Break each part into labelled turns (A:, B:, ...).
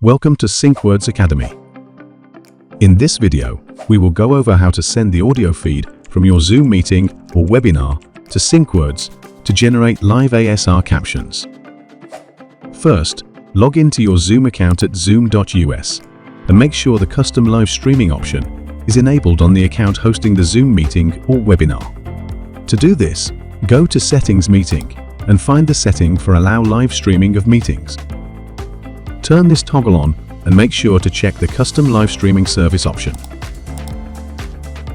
A: Welcome to SyncWords Academy. In this video, we will go over how to send the audio feed from your Zoom meeting or webinar to SyncWords to generate live ASR captions. First, log into your Zoom account at zoom.us and make sure the custom live streaming option is enabled on the account hosting the Zoom meeting or webinar. To do this, go to Settings Meeting and find the setting for Allow Live Streaming of Meetings. Turn this toggle on and make sure to check the Custom Live Streaming Service option.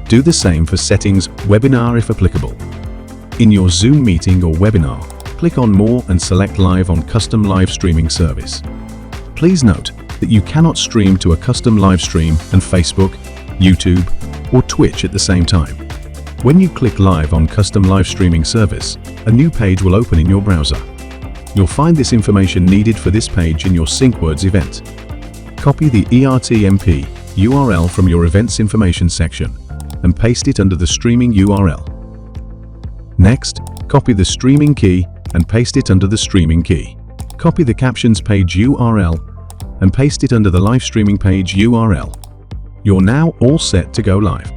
A: Do the same for Settings Webinar if applicable. In your Zoom meeting or webinar, click on More and select Live on Custom Live Streaming Service. Please note that you cannot stream to a custom live stream and Facebook, YouTube, or Twitch at the same time. When you click Live on Custom Live Streaming Service, a new page will open in your browser. You'll find this information needed for this page in your SyncWords event. Copy the ERTMP URL from your Events Information section and paste it under the streaming URL. Next, copy the streaming key and paste it under the streaming key. Copy the Captions page URL and paste it under the live streaming page URL. You're now all set to go live.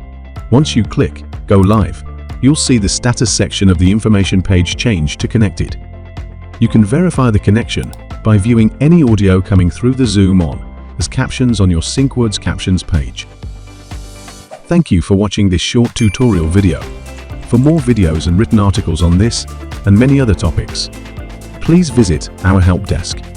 A: Once you click Go Live, you'll see the status section of the information page change to Connected. You can verify the connection by viewing any audio coming through the Zoom on as captions on your SyncWords Captions page. Thank you for watching this short tutorial video. For more videos and written articles on this and many other topics, please visit our help desk.